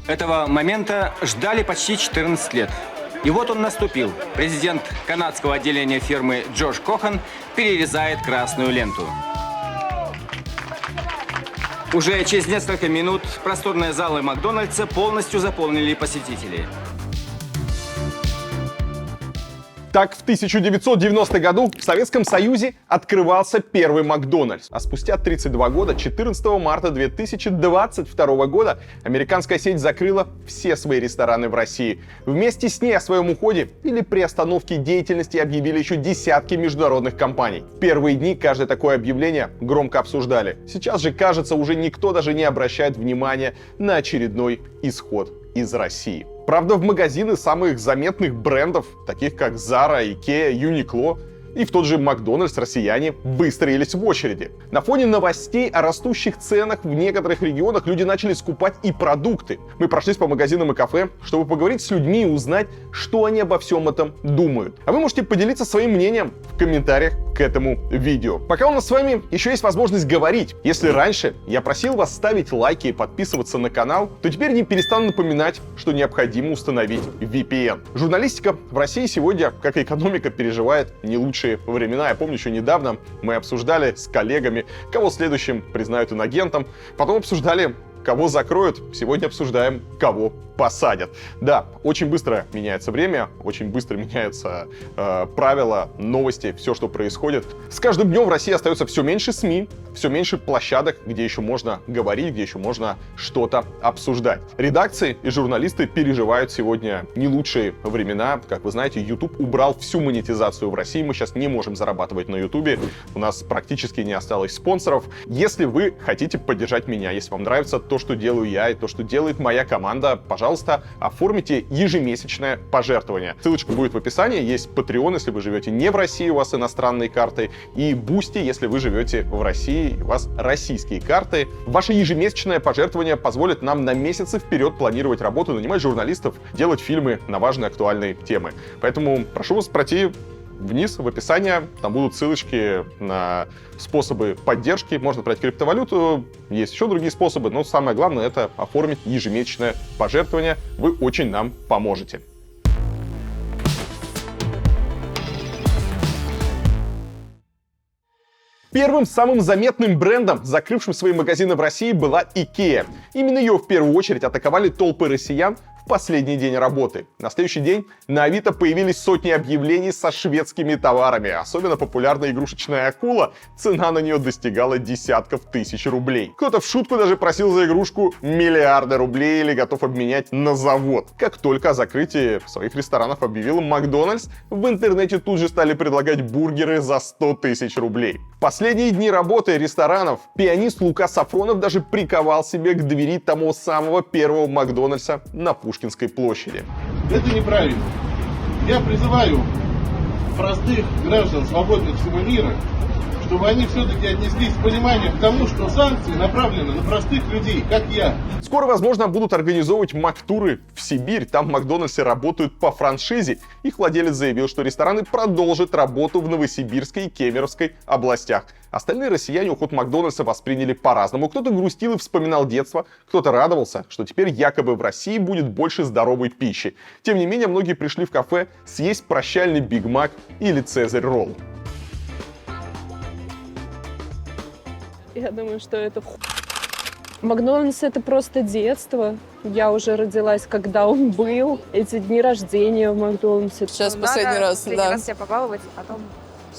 Этого момента ждали почти 14 лет. И вот он наступил. Президент канадского отделения фирмы Джош Кохан перерезает красную ленту. Уже через несколько минут просторные залы Макдональдса полностью заполнили посетители. Так, в 1990 году в Советском Союзе открывался первый Макдональдс. А спустя 32 года, 14 марта 2022 года, американская сеть закрыла все свои рестораны в России. Вместе с ней о своем уходе или приостановке деятельности объявили еще десятки международных компаний. В первые дни каждое такое объявление громко обсуждали. Сейчас же, кажется, уже никто даже не обращает внимания на очередной исход из России. Правда, в магазины самых заметных брендов, таких как Zara, Ikea, Uniqlo, и в тот же Макдональдс россияне выстроились в очереди. На фоне новостей о растущих ценах в некоторых регионах люди начали скупать и продукты. Мы прошлись по магазинам и кафе, чтобы поговорить с людьми и узнать, что они обо всем этом думают. А вы можете поделиться своим мнением в комментариях к этому видео. Пока у нас с вами еще есть возможность говорить. Если раньше я просил вас ставить лайки и подписываться на канал, то теперь не перестану напоминать, что необходимо установить VPN. Журналистика в России сегодня, как и экономика, переживает не лучшие времена. Я помню, еще недавно мы обсуждали с коллегами, кого следующим признают инагентом. Потом обсуждали, кого закроют. Сегодня обсуждаем, кого посадят. Да, очень быстро меняется время, очень быстро меняются правила, новости, все, что происходит. С каждым днем в России остается все меньше СМИ, все меньше площадок, где еще можно говорить, где еще можно что-то обсуждать. Редакции и журналисты переживают сегодня не лучшие времена. Как вы знаете, YouTube убрал всю монетизацию в России. Мы сейчас не можем зарабатывать на YouTube. У нас практически не осталось спонсоров. Если вы хотите поддержать меня, если вам нравится то, что делаю я и то, что делает моя команда, пожалуйста, оформите ежемесячное пожертвование. Ссылочка будет в описании. Есть Patreon, если вы живете не в России, у вас иностранные карты, и Boosty, если вы живете в России, у вас российские карты. Ваше ежемесячное пожертвование позволит нам на месяцы вперед планировать работу, нанимать журналистов, делать фильмы на важные актуальные темы. Поэтому прошу вас пройти вниз в описание, там будут ссылочки на способы поддержки. Можно брать криптовалюту, есть еще другие способы, но самое главное — это оформить ежемесячное пожертвование. Вы очень нам поможете. Первым самым заметным брендом, закрывшим свои магазины в России, была IKEA. Именно ее в первую очередь атаковали толпы россиян в последний день работы. На следующий день на Авито появились сотни объявлений со шведскими товарами. Особенно популярная игрушечная акула. Цена на нее достигала десятков тысяч рублей. Кто-то в шутку даже просил за игрушку миллиарды рублей или готов обменять на завод. Как только о закрытии своих ресторанов объявил Макдональдс, в интернете тут же стали предлагать бургеры за 100 тысяч рублей. В последние дни работы ресторанов пианист Лука Сафронов даже приковал себе к двери того самого первого Макдональдса на Пушкинской площади. Это неправильно. Я призываю простых граждан, свободных всего мира, чтобы они все-таки отнеслись с пониманием к тому, что санкции направлены на простых людей, как я. Скоро, возможно, будут организовывать Мактуры в Сибирь. Там в Макдональдсе работают по франшизе. Их владелец заявил, что рестораны продолжат работу в Новосибирской и Кемеровской областях. Остальные россияне уход Макдональдса восприняли по-разному. Кто-то грустил и вспоминал детство, кто-то радовался, что теперь якобы в России будет больше здоровой пищи. Тем не менее, многие пришли в кафе съесть прощальный Биг Мак или Цезарь ролл. Я думаю, что это Макдональдс — это просто детство. Я уже родилась, когда он был. Эти дни рождения в Макдональдсе. Сейчас последний раз, да. Раз себя побаловать, а потом...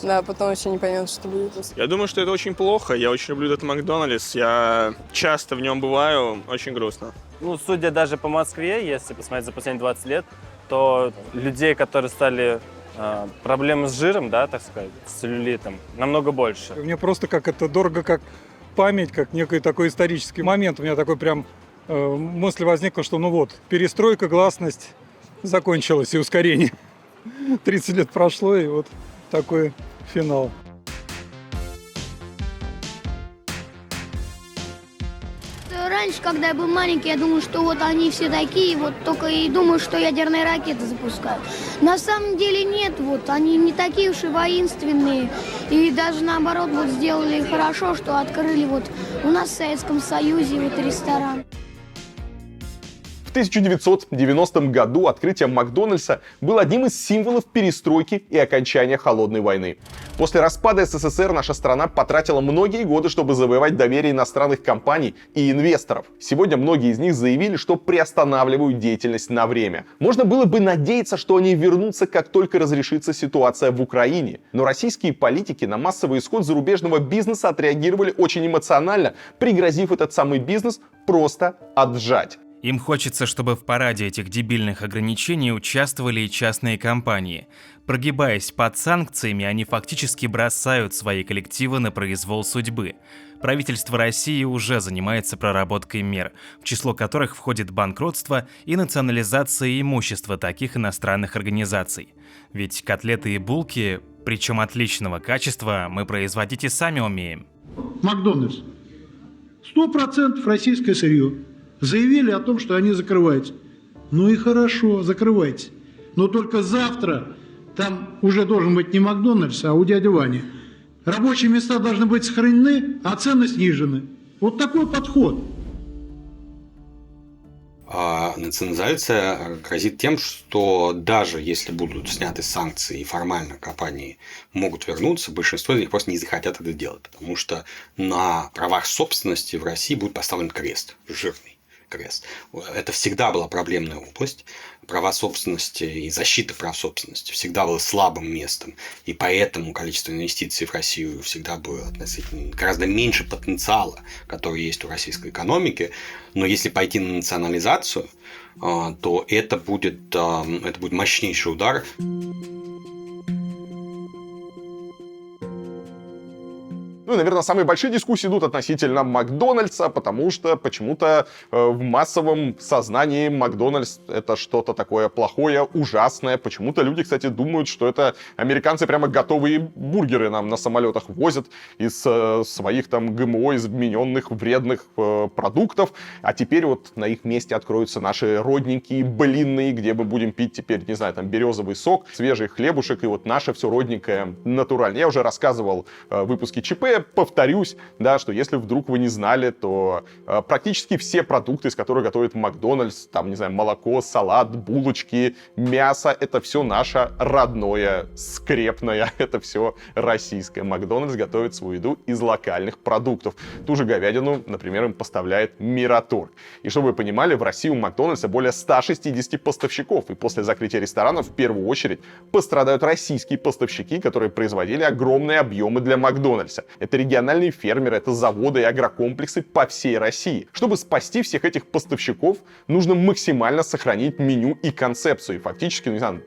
Да, потом вообще не поймет, что будет. Я думаю, что это очень плохо. Я очень люблю этот Макдональдс. Я часто в нем бываю. Очень грустно. Ну, судя даже по Москве, если посмотреть за последние 20 лет, то людей, которые стали проблемы с жиром, да, так сказать, с целлюлитом, намного больше. Мне просто как это дорого, как память, как некий такой исторический момент. У меня такой прям мысль возникла, что ну вот, перестройка, гласность закончилась и ускорение. 30 лет прошло, и вот такой финал. Раньше, когда я был маленький, я думал, что вот они все такие, вот только и думаю, что ядерные ракеты запускают. На самом деле нет, вот они не такие уж и воинственные. И даже наоборот вот сделали хорошо, что открыли вот у нас в Советском Союзе вот ресторан. В В 1990 году открытие Макдональдса было одним из символов перестройки и окончания Холодной войны. После распада СССР наша страна потратила многие годы, чтобы завоевать доверие иностранных компаний и инвесторов. Сегодня многие из них заявили, что приостанавливают деятельность на время. Можно было бы надеяться, что они вернутся, как только разрешится ситуация в Украине. Но российские политики на массовый исход зарубежного бизнеса отреагировали очень эмоционально, пригрозив этот самый бизнес просто отжать. Им хочется, чтобы в параде этих дебильных ограничений участвовали и частные компании. Прогибаясь под санкциями, они фактически бросают свои коллективы на произвол судьбы. Правительство России уже занимается проработкой мер, в число которых входит банкротство и национализация имущества таких иностранных организаций. Ведь котлеты и булки, причем отличного качества, мы производить и сами умеем. Макдональдс. 100% российское сырье. Заявили о том, что они закрываются. Ну и хорошо, закрывайтесь. Но только завтра там уже должен быть не Макдональдс, а у дяди Вани. Рабочие места должны быть сохранены, а цены снижены. Вот такой подход. Национализация грозит тем, что даже если будут сняты санкции и формально компании могут вернуться, большинство из них просто не захотят это делать, потому что на правах собственности в России будет поставлен крест, жирный крест. Это всегда была проблемная область. Права собственности и защита прав собственности всегда было слабым местом, и поэтому количество инвестиций в Россию всегда было относительно гораздо меньше потенциала, который есть у российской экономики. Но если пойти на национализацию, то это будет мощнейший удар. Ну и, наверное, самые большие дискуссии идут относительно Макдональдса, потому что почему-то в массовом сознании Макдональдс — это что-то такое плохое, ужасное. Почему-то люди, кстати, думают, что это американцы прямо готовые бургеры нам на самолетах возят из своих там ГМО, измененных вредных продуктов. А теперь вот на их месте откроются наши родненькие блинные, где мы будем пить теперь, не знаю, там березовый сок, свежий хлебушек и вот наше все родненькое натуральное. Я уже рассказывал в выпуске ЧП, повторюсь, да, что если вдруг вы не знали, то практически все продукты, из которых готовит Макдональдс, там, не знаю, молоко, салат, булочки, мясо, это все наше родное, скрепное, это все российское. Макдональдс готовит свою еду из локальных продуктов. Ту же говядину, например, им поставляет Мираторг. И чтобы вы понимали, в России у Макдональдса более 160 поставщиков, и после закрытия ресторанов в первую очередь пострадают российские поставщики, которые производили огромные объемы для Макдональдса. Это региональные фермеры, это заводы и агрокомплексы по всей России. Чтобы спасти всех этих поставщиков, нужно максимально сохранить меню и концепцию. И фактически, не знаю,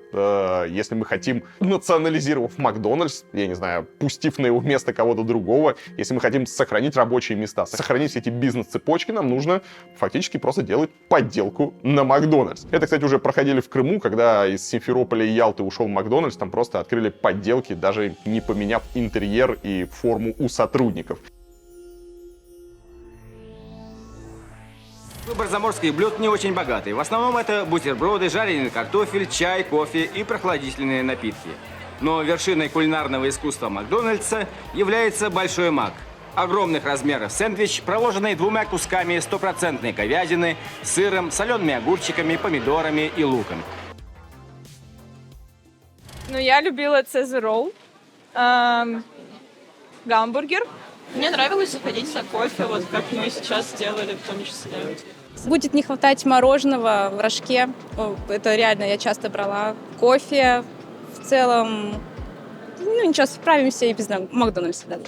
если мы хотим, национализировав Макдональдс, я не знаю, пустив на его место кого-то другого, если мы хотим сохранить рабочие места, сохранить все эти бизнес-цепочки, нам нужно фактически просто делать подделку на Макдональдс. Это, кстати, уже проходили в Крыму, когда из Симферополя и Ялты ушел Макдональдс, там просто открыли подделки, даже не поменяв интерьер и форму у сотрудников. Выбор заморских блюд не очень богатый. В основном это бутерброды, жареный картофель, чай, кофе и прохладительные напитки. Но вершиной кулинарного искусства Макдональдса является Большой Мак. Огромных размеров сэндвич, проложенный 2 кусками стопроцентной говядины, сыром, солеными огурчиками, помидорами и луком. Ну, я любила Цезарь ролл, гамбургер. Мне нравилось заходить за кофе, вот как мы сейчас сделали в том числе. Будет не хватать мороженого в рожке. Это реально я часто брала. Кофе в целом. Ну ничего, справимся и без Макдональдса даже.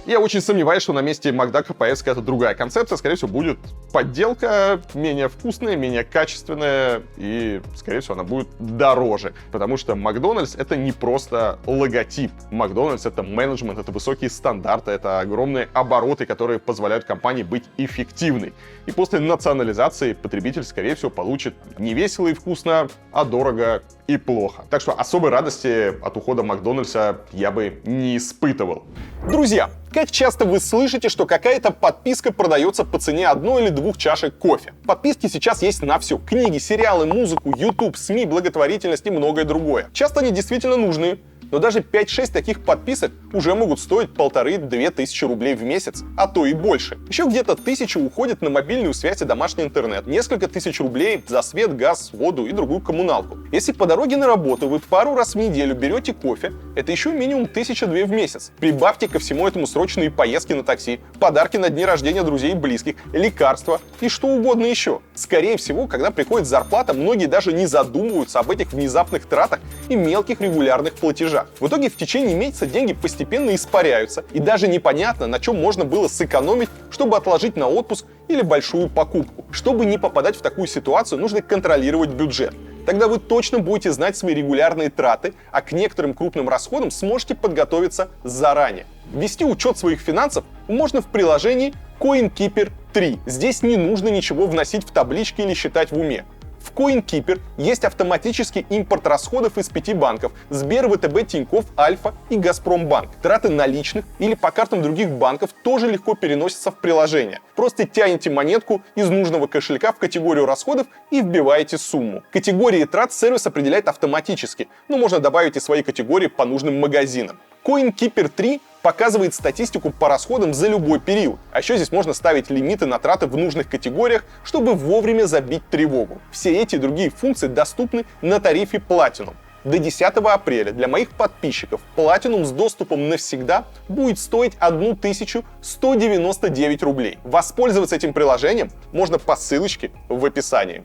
Я очень сомневаюсь, что на месте Макдака появится какая-то другая концепция. Скорее всего, будет подделка менее вкусная, менее качественная, и, скорее всего, она будет дороже. Потому что Макдональдс — это не просто логотип. Макдональдс — это менеджмент, это высокие стандарты, это огромные обороты, которые позволяют компании быть эффективной. И после национализации потребитель, скорее всего, получит не весело и вкусно, а дорого и плохо. Так что особой радости от ухода Макдональдса я бы не испытывал. Друзья, как часто вы слышите, что какая-то подписка продается по цене 1 или 2 чашек кофе? Подписки сейчас есть на все: книги, сериалы, музыку, YouTube, СМИ, благотворительность и многое другое. Часто они действительно нужны, Но даже 5-6 таких подписок уже могут стоить 1500-2000 рублей в месяц, а то и больше. Еще где-то 1000 уходит на мобильную связь и домашний интернет, несколько тысяч рублей за свет, газ, воду и другую коммуналку. Если по дороге на работу вы пару раз в неделю берете кофе, это еще минимум 1000-2 в месяц. Прибавьте ко всему этому срочные поездки на такси, подарки на дни рождения друзей и близких, лекарства и что угодно еще. Скорее всего, когда приходит зарплата, многие даже не задумываются об этих внезапных тратах и мелких регулярных платежах. В итоге в течение месяца деньги постепенно испаряются, и даже непонятно, на чем можно было сэкономить, чтобы отложить на отпуск или большую покупку. Чтобы не попадать в такую ситуацию, нужно контролировать бюджет. Тогда вы точно будете знать свои регулярные траты, а к некоторым крупным расходам сможете подготовиться заранее. Вести учет своих финансов можно в приложении CoinKeeper 3. Здесь не нужно ничего вносить в таблички или считать в уме. В CoinKeeper есть автоматический импорт расходов из 5 банков – Сбер, ВТБ, Тинькофф, Альфа и Газпромбанк. Траты наличных или по картам других банков тоже легко переносятся в приложение. Просто тянете монетку из нужного кошелька в категорию расходов и вбиваете сумму. Категории трат сервис определяет автоматически, но можно добавить и свои категории по нужным магазинам. CoinKeeper 3 показывает статистику по расходам за любой период. А еще здесь можно ставить лимиты на траты в нужных категориях, чтобы вовремя забить тревогу. Все эти и другие функции доступны на тарифе Platinum. До 10 апреля для моих подписчиков Platinum с доступом навсегда будет стоить 1199 рублей. Воспользоваться этим приложением можно по ссылочке в описании.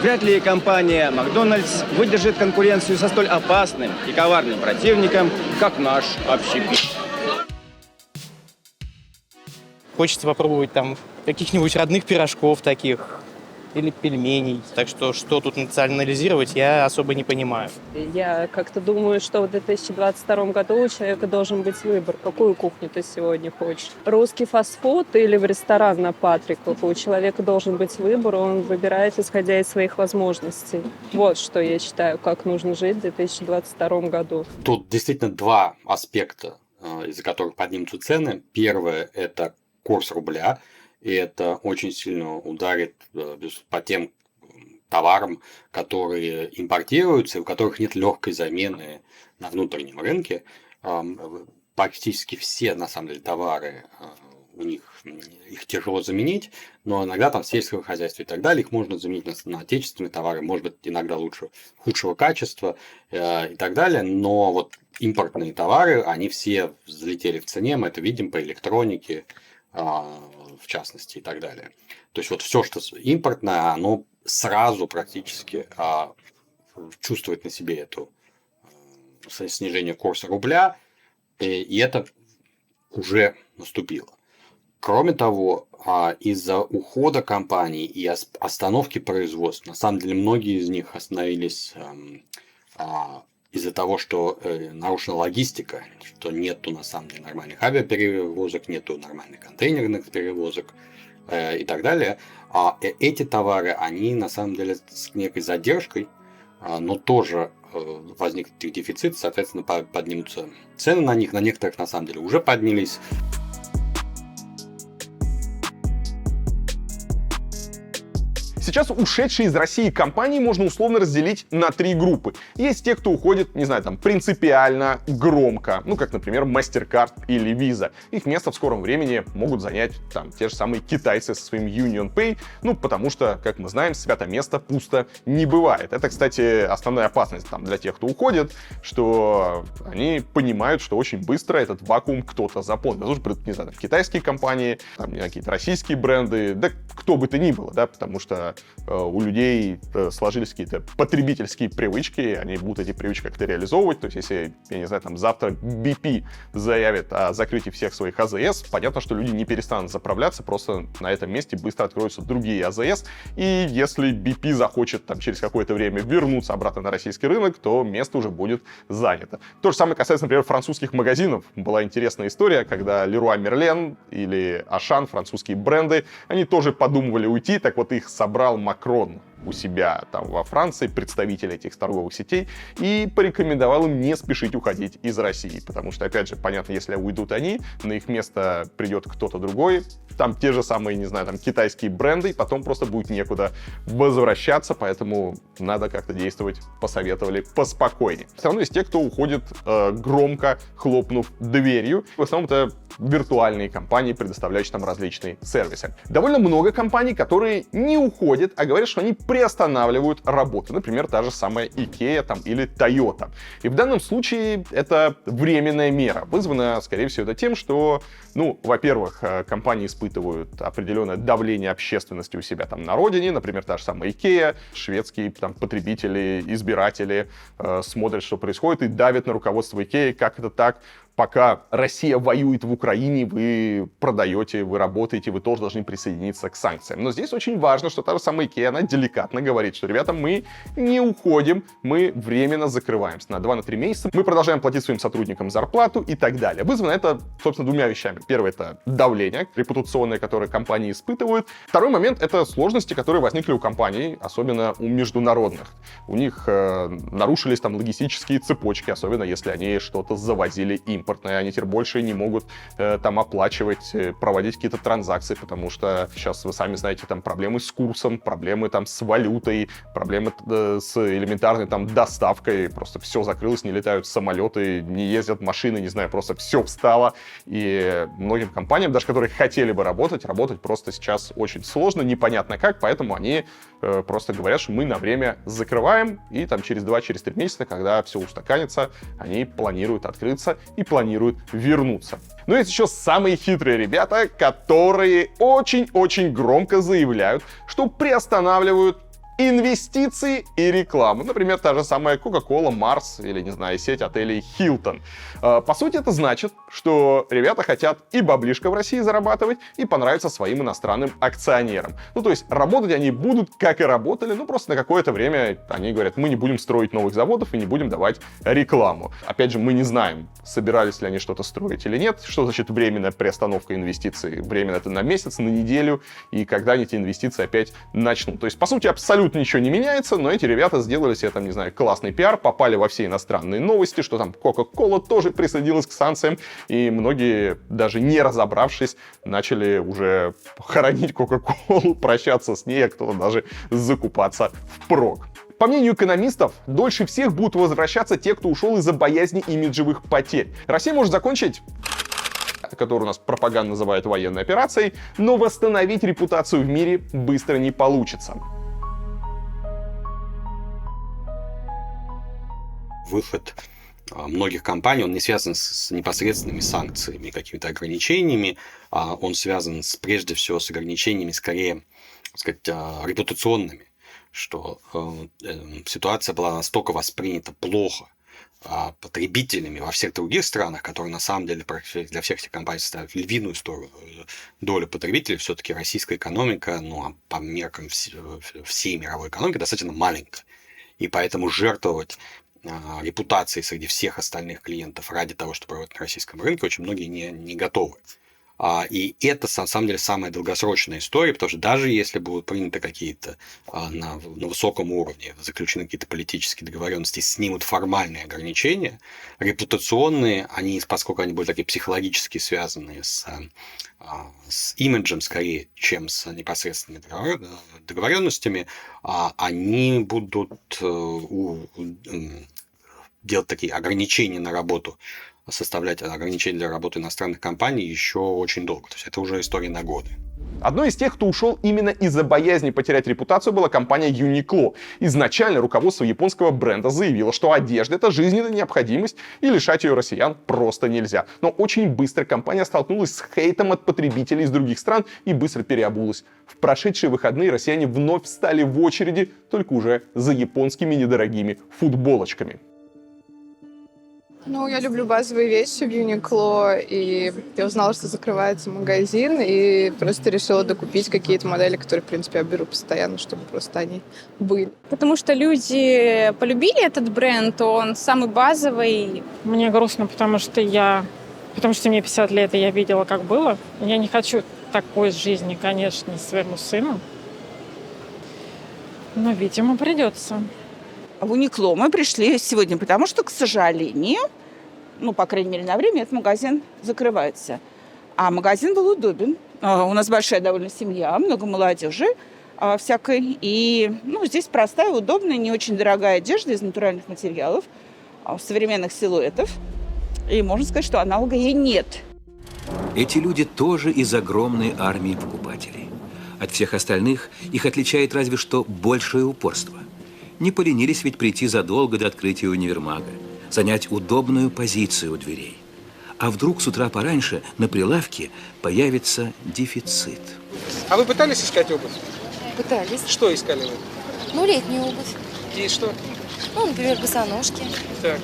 Вряд ли компания Макдональдс выдержит конкуренцию со столь опасным и коварным противником, как наш общепит. Хочется попробовать там каких-нибудь родных пирожков таких или пельменей. Так что тут национализировать, я особо не понимаю. Я как-то думаю, что в 2022 году у человека должен быть выбор, какую кухню ты сегодня хочешь. Русский фастфуд или в ресторан на Патриков. У человека должен быть выбор, он выбирает, исходя из своих возможностей. Вот что я считаю, как нужно жить в 2022 году. Тут действительно два аспекта, из-за которых поднимутся цены. Первое – это курс рубля. И это очень сильно ударит по тем товарам, которые импортируются, и у которых нет легкой замены на внутреннем рынке. Практически все, на самом деле, товары, их тяжело заменить, но иногда там в сельском хозяйстве и так далее их можно заменить на отечественные товары, может быть, иногда худшего качества и так далее. Но вот импортные товары, они все взлетели в цене, мы это видим по электронике, в частности, и так далее. То есть вот все, что импортное, оно сразу практически чувствует на себе это снижение курса рубля, и это уже наступило. Кроме того, из-за ухода компаний и остановки производства, на самом деле многие из них остановились из-за того, что нарушена логистика, что нету на самом деле нормальных авиаперевозок, нету нормальных контейнерных перевозок и так далее. Эти товары, они на самом деле с некой задержкой, но тоже возникнет их дефицит, соответственно, поднимутся цены на них, на некоторых на самом деле уже поднялись. Сейчас ушедшие из России компании можно условно разделить на 3 группы. Есть те, кто уходит, не знаю, там, принципиально, громко, ну, как, например, MasterCard или Visa. Их место в скором времени могут занять там те же самые китайцы со своим UnionPay, ну, потому что, как мы знаем, свято место пусто не бывает. Это, кстати, основная опасность там для тех, кто уходит, что они понимают, что очень быстро этот вакуум кто-то заполнит. Возможно, придут, не знаю, китайские компании, там, какие-то российские бренды, да кто бы то ни было, да, потому что у людей сложились какие-то потребительские привычки, они будут эти привычки как-то реализовывать. То есть, если, я не знаю, там завтра BP заявит о закрытии всех своих АЗС, понятно, что люди не перестанут заправляться, просто на этом месте быстро откроются другие АЗС. И если BP захочет там через какое-то время вернуться обратно на российский рынок, то место уже будет занято. То же самое касается, например, французских магазинов. Была интересная история, когда Leroy Merlin или Auchan, французские бренды, они тоже подумывали уйти, так вот их собрал Макрон у себя там во Франции представителей этих торговых сетей и порекомендовал им не спешить уходить из России, потому что, опять же, понятно, если уйдут они, на их место придет кто-то другой, там те же самые, не знаю, там китайские бренды, и потом просто будет некуда возвращаться, поэтому надо как-то действовать, посоветовали поспокойнее. Все равно есть те, кто уходит громко, хлопнув дверью. В основном это виртуальные компании, предоставляющие там различные сервисы. Довольно много компаний, которые не уходят, а говорят, что они приостанавливают работу. Например, та же самая IKEA там, или Toyota. И в данном случае это временная мера, вызванная, скорее всего, это тем, что, ну, во-первых, компании испытывают определенное давление общественности у себя там на родине, например, та же самая IKEA, шведские там потребители, избиратели смотрят, что происходит, и давят на руководство IKEA, как это так, пока Россия воюет в Украине, вы продаете, вы работаете, вы тоже должны присоединиться к санкциям. Но здесь очень важно, что та же самая IKEA, она деликатно говорит, что, ребята, мы не уходим, мы временно закрываемся на 2-3 месяца, мы продолжаем платить своим сотрудникам зарплату и так далее. Вызвано это, собственно, двумя вещами. Первое — это давление репутационное, которое компании испытывают. Второй момент — это сложности, которые возникли у компаний, особенно у международных. У них нарушились там логистические цепочки, особенно если они что-то завозили импортное. Они теперь больше не могут там оплачивать, проводить какие-то транзакции, потому что сейчас, вы сами знаете, там проблемы с курсом, проблемы там с валютой, проблемы с элементарной там доставкой. Просто все закрылось, не летают самолеты, не ездят машины, не знаю, просто все встало. И многим компаниям, даже которые хотели бы работать просто сейчас очень сложно, непонятно как, поэтому они просто говорят, что мы на время закрываем, и там через 2-3 месяца, когда все устаканится, они планируют открыться и планируют вернуться. Но есть еще самые хитрые ребята, которые очень-очень громко заявляют, что приостанавливают инвестиции и рекламу. Например, та же самая Coca-Cola, Mars или, не знаю, сеть отелей Hilton. По сути, это значит, что ребята хотят и баблишко в России зарабатывать, и понравиться своим иностранным акционерам. Ну, то есть, работать они будут, как и работали, ну, просто на какое-то время они говорят, мы не будем строить новых заводов и не будем давать рекламу. Опять же, мы не знаем, собирались ли они что-то строить или нет. Что значит временная приостановка инвестиций? Временно это на месяц, на неделю, и когда они эти инвестиции опять начнут. То есть, по сути, абсолютно ничего не меняется, но эти ребята сделали себе там, не знаю, классный пиар, попали во все иностранные новости, что там Coca-Cola тоже присоединилась к санкциям, и многие, даже не разобравшись, начали уже хоронить Coca-Cola, прощаться с ней, а кто-то даже закупаться впрок. По мнению экономистов, дольше всех будут возвращаться те, кто ушел из-за боязни имиджевых потерь. Россия может закончить, которую у нас пропаганда называет военной операцией, но восстановить репутацию в мире быстро не получится. Выход многих компаний, он не связан с непосредственными санкциями, какими-то ограничениями, он связан прежде всего с ограничениями, скорее, так сказать, репутационными, что ситуация была настолько воспринята плохо потребителями во всех других странах, которые на самом деле для всех этих компаний составляют львиную долю потребителей, все-таки российская экономика, ну, по меркам всей мировой экономики, достаточно маленькая. И поэтому жертвовать репутации среди всех остальных клиентов ради того, что проводят на российском рынке, очень многие не готовы. И это, на самом деле, самая долгосрочная история, потому что даже если будут приняты какие-то на высоком уровне, заключены какие-то политические договоренности, снимут формальные ограничения, репутационные, они, поскольку они были такие психологически связанные с имиджем скорее, чем с непосредственными договоренностями, они будут делать такие ограничения на работу, составлять ограничения для работы иностранных компаний еще очень долго. То есть это уже история на годы. Одной из тех, кто ушел именно из-за боязни потерять репутацию, была компания Uniqlo. Изначально руководство японского бренда заявило, что одежда — это жизненная необходимость, и лишать ее россиян просто нельзя. Но очень быстро компания столкнулась с хейтом от потребителей из других стран и быстро переобулась. В прошедшие выходные россияне вновь встали в очереди, только уже за японскими недорогими футболочками. Ну, я люблю базовые вещи в Uniqlo, и я узнала, что закрывается магазин, и просто решила докупить какие-то модели, которые, в принципе, я беру постоянно, чтобы просто они были. Потому что люди полюбили этот бренд, он самый базовый. Мне грустно, потому что мне 50 лет, и я видела, как было. Я не хочу такой жизни, конечно, своему сыну. Ну, видимо, придется. В Uniqlo мы пришли сегодня, потому что, к сожалению, ну, по крайней мере, на время этот магазин закрывается. А магазин был удобен. У нас большая довольно семья, много молодежи всякой. И здесь простая, удобная, не очень дорогая одежда из натуральных материалов, современных силуэтов. И можно сказать, что аналога ей нет. Эти люди тоже из огромной армии покупателей. От всех остальных их отличает разве что большее упорство. Не поленились ведь прийти задолго до открытия универмага, занять удобную позицию у дверей. А вдруг с утра пораньше на прилавке появится дефицит? А вы пытались искать обувь? Пытались. Что искали вы? Ну, летнюю обувь. И что? Ну, например, босоножки. Так.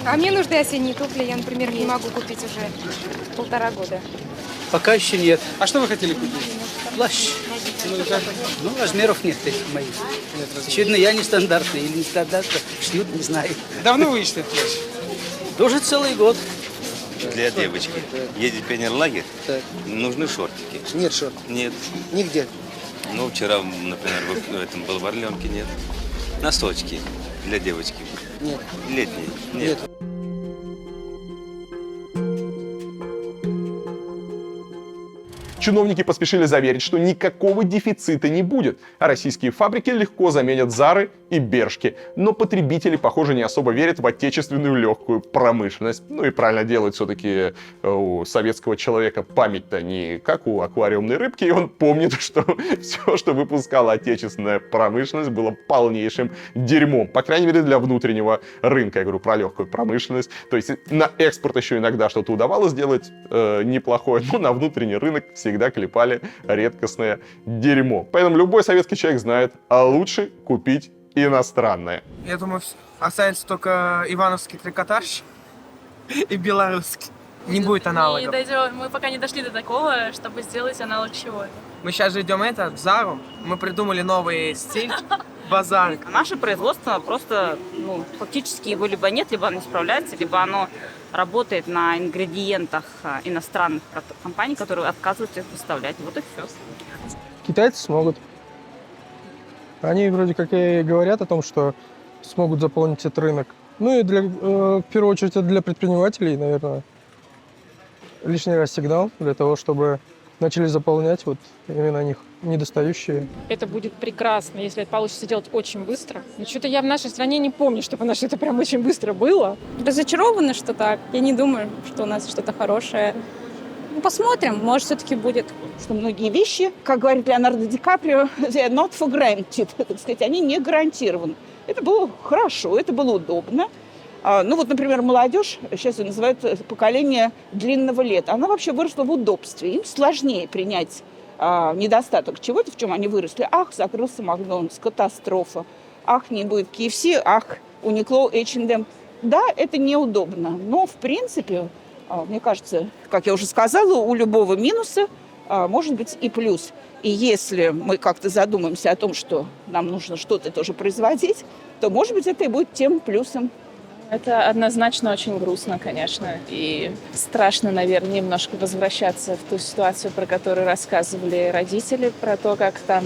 А мне нужны осенние туфли. Я, например, не могу купить уже 1,5 года. Пока еще нет. А что вы хотели купить? Плащ. Ну, размеров нет таких моих. Очевидно, я нестандартный или нестандартный. Шьют, не знаю. Давно вы ищете плащ? Тоже целый год. Для девочки. Едет в пионерлагерь, нужны шортики. Нет шортов. Нет. Нигде. Ну, вчера, например, в этом был в Орленке, нет. Носочки для девочки. Нет. Летние. Нет. Чиновники поспешили заверить, что никакого дефицита не будет, а российские фабрики легко заменят Зары и Бершки. Но потребители, похоже, не особо верят в отечественную легкую промышленность. Ну и правильно делают, все-таки у советского человека память-то не как у аквариумной рыбки, и он помнит, что все, что выпускала отечественная промышленность, было полнейшим дерьмом. По крайней мере, для внутреннего рынка. Я говорю про легкую промышленность. То есть на экспорт еще иногда что-то удавалось сделать неплохое, но на внутренний рынок всегда клепали редкостное дерьмо. Поэтому любой советский человек знает, а лучше купить иностранное. Я думаю, останется только ивановский трикотаж и белорусский. Не будет аналогов. Мы пока не дошли до такого, чтобы сделать аналог чего-то. Мы сейчас же идем в Зару. Мы придумали новый стиль. Базар. Наше производство просто, фактически его либо нет, либо оно не справляется, либо оно работает на ингредиентах иностранных компаний, которые отказываются их поставлять. Вот и все. Китайцы смогут. Они вроде как и говорят о том, что смогут заполнить этот рынок. Ну и в первую очередь это для предпринимателей, наверное, лишний раз сигнал для того, чтобы начали заполнять вот именно них недостающие. Это будет прекрасно, если это получится делать очень быстро. Но что-то я в нашей стране не помню, чтобы у нас это прям очень быстро было. Разочарована, что так. Я не думаю, что у нас что-то хорошее. Посмотрим, может, все-таки будет. Что многие вещи, как говорит Леонардо Ди Каприо, they are not for granted, так сказать, они не гарантированы. Это было хорошо, это было удобно. Например, молодежь, сейчас ее называют поколение длинного лета, она вообще выросла в удобстве. Им сложнее принять недостаток чего-то, в чем они выросли. Ах, закрылся Макдональдс, катастрофа. Ах, не будет KFC, ах, Uniqlo, H&M. Да, это неудобно, но, в принципе, мне кажется, как я уже сказала, у любого минуса может быть и плюс. И если мы как-то задумаемся о том, что нам нужно что-то тоже производить, то, может быть, это и будет тем плюсом. Это однозначно очень грустно, конечно. И страшно, наверное, немножко возвращаться в ту ситуацию, про которую рассказывали родители, про то, как там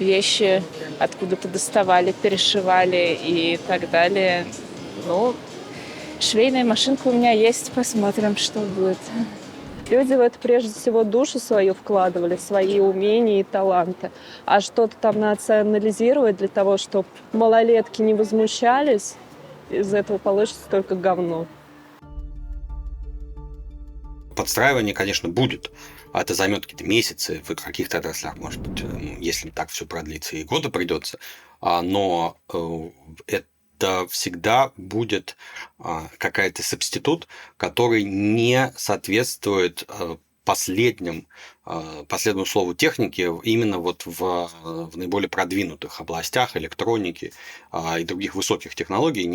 вещи откуда-то доставали, перешивали и так далее. Швейная машинка у меня есть, посмотрим, что будет. Люди в это прежде всего душу свою вкладывали, свои умения и таланты. А что-то там национализировать для того, чтобы малолетки не возмущались, из этого получится только говно. Подстраивание, конечно, будет. Это займет какие-то месяцы в каких-то отраслях, может быть, если так все продлится, и года придется. Но это всегда будет какой-то субститут, который не соответствует последнему слову техники именно вот в наиболее продвинутых областях электроники и других высоких технологий,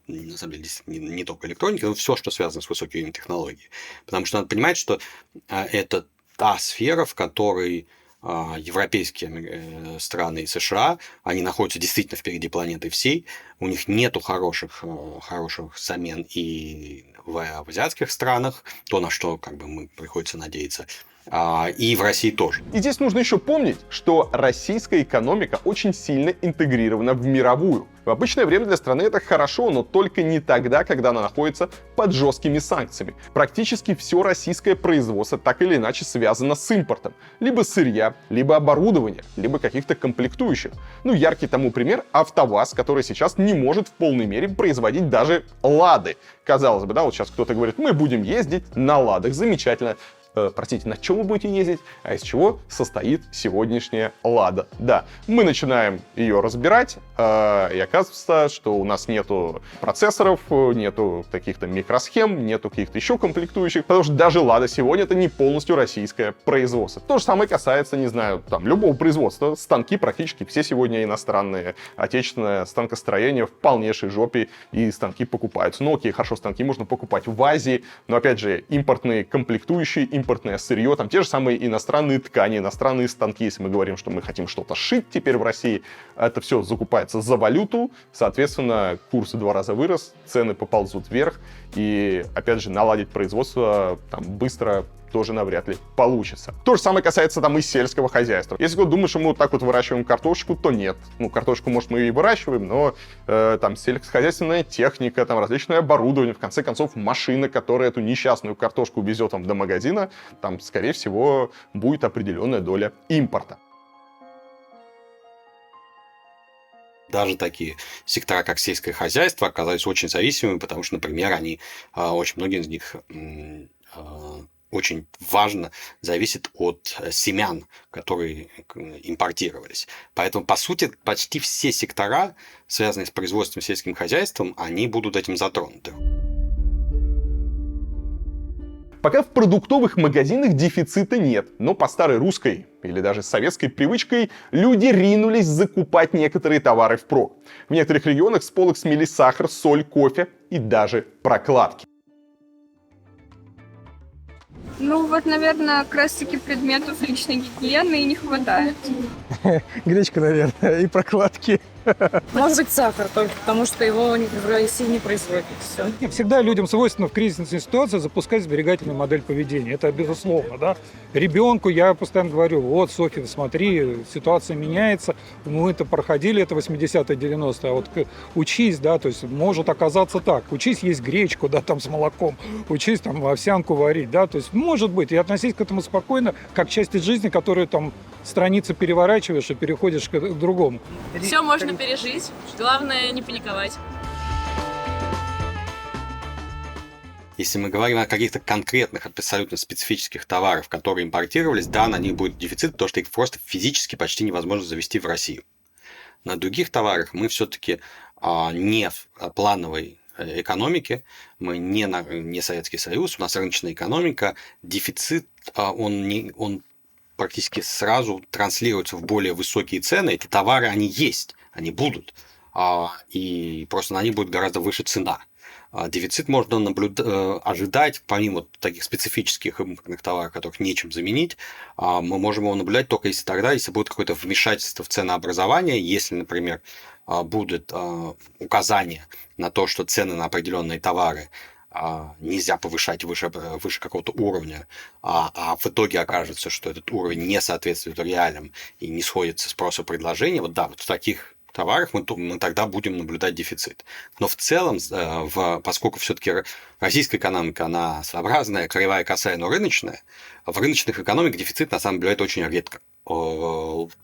на самом деле не только электроники, но все, что связано с высокими технологиями. Потому что надо понимать, что это та сфера, в которой европейские страны и США, они находятся действительно впереди планеты всей, у них нету хороших замен и в азиатских странах, то, на что мы приходится надеяться. и в России тоже. И здесь нужно еще помнить, что российская экономика очень сильно интегрирована в мировую. В обычное время для страны это хорошо, но только не тогда, когда она находится под жесткими санкциями. Практически все российское производство так или иначе связано с импортом. Либо сырья, либо оборудования, либо каких-то комплектующих. Ну, яркий тому пример — АвтоВАЗ, который сейчас не может в полной мере производить даже «Лады». Казалось бы, да, вот сейчас кто-то говорит, мы будем ездить на «Ладах», замечательно. Простите, на чем вы будете ездить, а из чего состоит сегодняшняя «Лада». Да, мы начинаем ее разбирать, и оказывается, что у нас нету процессоров, нету каких-то микросхем, нету каких-то еще комплектующих, потому что даже «Лада» сегодня это не полностью российское производство. То же самое касается, не знаю, там, любого производства. Станки практически все сегодня иностранные. Отечественное станкостроение в полнейшей жопе, и станки покупаются. Ну окей, хорошо, станки можно покупать в Азии, но опять же, импортные комплектующие, импортное сырье, там те же самые иностранные ткани, иностранные станки. Если мы говорим, что мы хотим что-то шить теперь в России, это все закупается за валюту, соответственно, курс в 2 раза вырос, цены поползут вверх, и, опять же, наладить производство там быстро тоже навряд ли получится. То же самое касается там и сельского хозяйства. Если кто думает, что мы вот так вот выращиваем картошку, то нет. Ну, картошку, может, мы и выращиваем, но там сельскохозяйственная техника, там различное оборудование, в конце концов, машина, которая эту несчастную картошку везет там до магазина, там, скорее всего, будет определенная доля импорта. Даже такие сектора, как сельское хозяйство, оказались очень зависимыми, потому что, например, они, очень многие из них очень важно зависит от семян, которые импортировались. Поэтому, по сути, почти все сектора, связанные с производством сельским хозяйством, они будут этим затронуты. Пока в продуктовых магазинах дефицита нет, но по старой русской или даже советской привычкой люди ринулись закупать некоторые товары впрок. В некоторых регионах с полок смели сахар, соль, кофе и даже прокладки. Ну вот, наверное, как раз-таки предметов личной гигиены и не хватает. Гречка, наверное, и прокладки. Может быть, сахар только, потому что его в России не производят. Все. Всегда людям свойственно в кризисной ситуации запускать сберегательную модель поведения. Это безусловно, да. Ребенку я постоянно говорю, вот, Софья, смотри, ситуация меняется, мы это проходили, это 80-е, 90-е, а вот учись, да, то есть может оказаться так. Учись есть гречку, да, там с молоком, учись там овсянку варить, да, то есть может быть, и относись к этому спокойно, как к части жизни, которую там страницы переворачиваешь и переходишь к другому. Все можно пережить, главное не паниковать. Если мы говорим о каких-то конкретных, абсолютно специфических товарах, которые импортировались, да, на них будет дефицит, потому что их просто физически почти невозможно завезти в Россию. На других товарах мы все-таки не в плановой экономике, мы не Советский Союз, у нас рыночная экономика, дефицит, он практически сразу транслируется в более высокие цены. Эти товары, они есть, они будут, и просто на них будет гораздо выше цена. Дефицит можно ожидать, помимо таких специфических импортных товаров, которых нечем заменить, мы можем его наблюдать только если будет какое-то вмешательство в ценообразование, если, например, будет указание на то, что цены на определенные товары нельзя повышать выше какого-то уровня, а в итоге окажется, что этот уровень не соответствует реалиям и не сходится спросу и предложения, вот в таких товарах мы тогда будем наблюдать дефицит. Но в целом, поскольку все-таки российская экономика, она своеобразная, кривая, косая, но рыночная, в рыночных экономиках дефицит на самом деле бывает очень редко.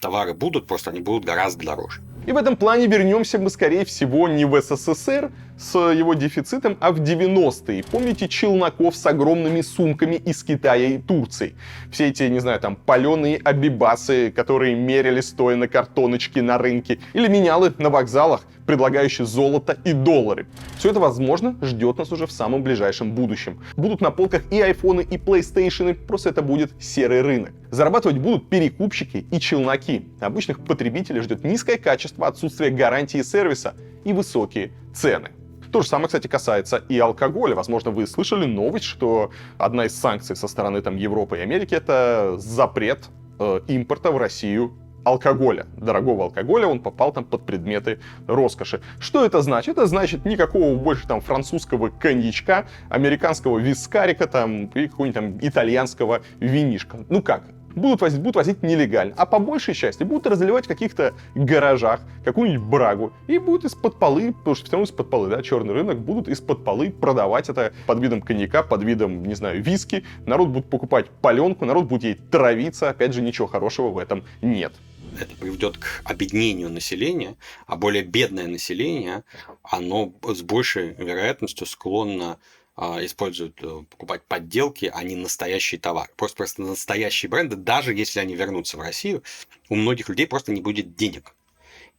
Товары будут, просто они будут гораздо дороже. И в этом плане вернемся мы, скорее всего, не в СССР с его дефицитом, а в 90-е. Помните челноков с огромными сумками из Китая и Турции? Все эти, не знаю, там, паленые абибасы, которые мерили стоя на картоночке на рынке, или менялы на вокзалах, предлагающие золото и доллары. Все это, возможно, ждет нас уже в самом ближайшем будущем. Будут на полках и айфоны, и плейстейшены, просто это будет серый рынок. Зарабатывать будут перекупщики и челноки. Обычных потребителей ждет низкое качество, отсутствие гарантии сервиса и высокие цены. То же самое, кстати, касается и алкоголя. Возможно, вы слышали новость, что одна из санкций со стороны Европы и Америки — это запрет импорта в Россию алкоголя, дорогого алкоголя, он попал там под предметы роскоши. Что это значит? Это значит никакого больше там французского коньячка, американского вискарика там и какого-нибудь там итальянского винишка. Ну как? Будут возить нелегально, а по большей части будут разливать в каких-то гаражах какую-нибудь брагу и будут из-под полы, потому что все равно из-под полы, да, черный рынок, будут из-под полы продавать это под видом коньяка, под видом, не знаю, виски. Народ будет покупать паленку, народ будет ей травиться, опять же, ничего хорошего в этом нет. Это приведет к обеднению населения, а более бедное население, оно с большей вероятностью склонно используют, покупать подделки, а не настоящий товар. Просто настоящие бренды, даже если они вернутся в Россию, у многих людей просто не будет денег.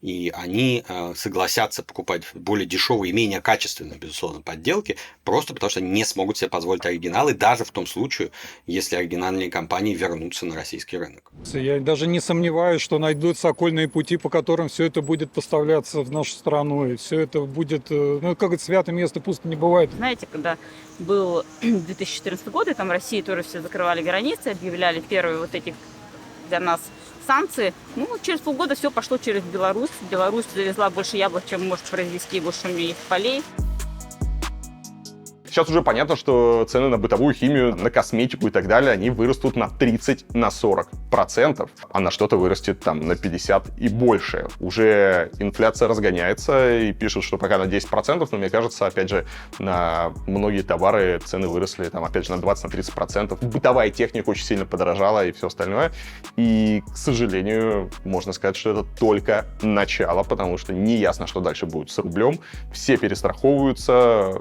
И они согласятся покупать более дешевые и менее качественные, безусловно, подделки, просто потому что не смогут себе позволить оригиналы, даже в том случае, если оригинальные компании вернутся на российский рынок. Я даже не сомневаюсь, что найдутся окольные пути, по которым все это будет поставляться в нашу страну. И все это будет, ну, как это, святое место пусто не бывает. Знаете, когда был 2014 год, и там в России тоже все закрывали границы, объявляли первые вот эти для нас санкции. Ну, через полгода все пошло через Беларусь. Беларусь завезла больше яблок, чем может произвести, больше у нее есть полей. Сейчас уже понятно, что цены на бытовую химию, на косметику и так далее, они вырастут на 30-40%, а на что-то вырастет там на 50% и больше. Уже инфляция разгоняется и пишут, что пока на 10%, но мне кажется, опять же, на многие товары цены выросли там, опять же, на 20-30%. Бытовая техника очень сильно подорожала и все остальное. И, к сожалению, можно сказать, что это только начало, потому что не ясно, что дальше будет с рублем. Все перестраховываются,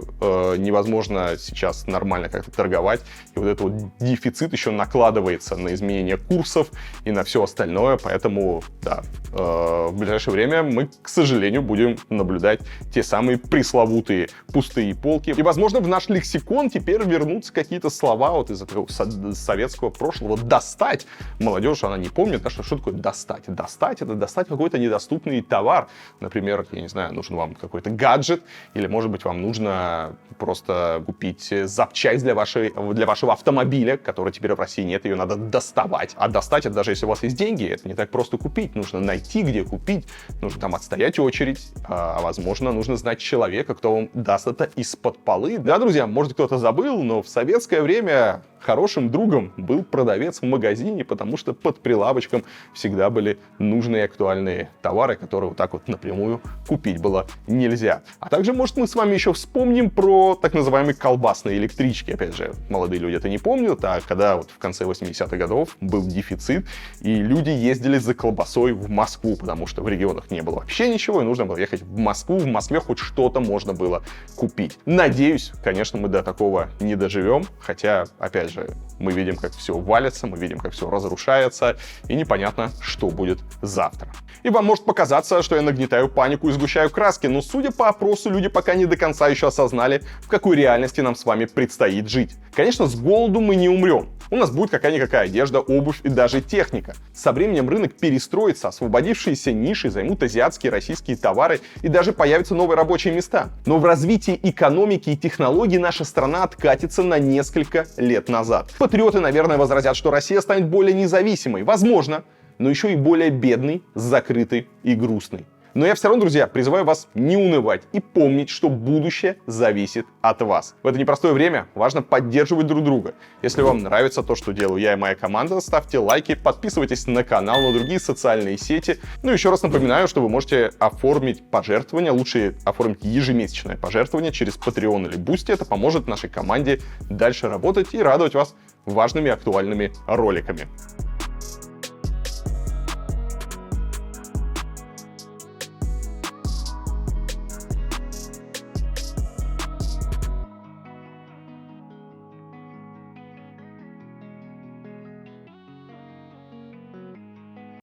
невозможно сейчас нормально как-то торговать. И вот этот вот дефицит еще накладывается на изменение курсов и на все остальное. Поэтому, да, в ближайшее время мы, к сожалению, будем наблюдать те самые пресловутые пустые полки. И, возможно, в наш лексикон теперь вернутся какие-то слова вот из этого советского прошлого. Достать. Молодежь, она не помнит, да, что такое достать. Достать — это достать какой-то недоступный товар. Например, я не знаю, нужен вам какой-то гаджет, или, может быть, вам нужно просто купить запчасть для вашего автомобиля, который теперь в России нет, ее надо доставать. А достать — это даже если у вас есть деньги, это не так просто купить. Нужно найти, где купить, нужно там отстоять очередь, а возможно, нужно знать человека, кто вам даст это из-под полы. Да, друзья, может, кто-то забыл, но в советское время хорошим другом был продавец в магазине, потому что под прилавочком всегда были нужные и актуальные товары, которые вот так вот напрямую купить было нельзя. А также, может, мы с вами еще вспомним про так называемые колбасные электрички. Опять же, молодые люди это не помнят, а когда вот в конце 80-х годов был дефицит, и люди ездили за колбасой в Москву, потому что в регионах не было вообще ничего, и нужно было ехать в Москву. В Москве хоть что-то можно было купить. Надеюсь, конечно, мы до такого не доживем, хотя, опять же, мы видим, как все валится, мы видим, как все разрушается, и непонятно, что будет завтра. И вам может показаться, что я нагнетаю панику и сгущаю краски, но, судя по опросу, люди пока не до конца еще осознали, в какой реальности нам с вами предстоит жить. Конечно, с голоду мы не умрем. У нас будет какая-никакая одежда, обувь и даже техника. Со временем рынок перестроится, освободившиеся ниши займут азиатские, российские товары и даже появятся новые рабочие места. Но в развитии экономики и технологий наша страна откатится на несколько лет назад. Патриоты, наверное, возразят, что Россия станет более независимой. Возможно, но еще и более бедной, закрытой и грустной. Но я все равно, друзья, призываю вас не унывать и помнить, что будущее зависит от вас. В это непростое время важно поддерживать друг друга. Если вам нравится то, что делаю я и моя команда, ставьте лайки, подписывайтесь на канал, на другие социальные сети. Ну и еще раз напоминаю, что вы можете оформить пожертвование, лучше оформить ежемесячное пожертвование через Patreon или Boosty. Это поможет нашей команде дальше работать и радовать вас важными и актуальными роликами.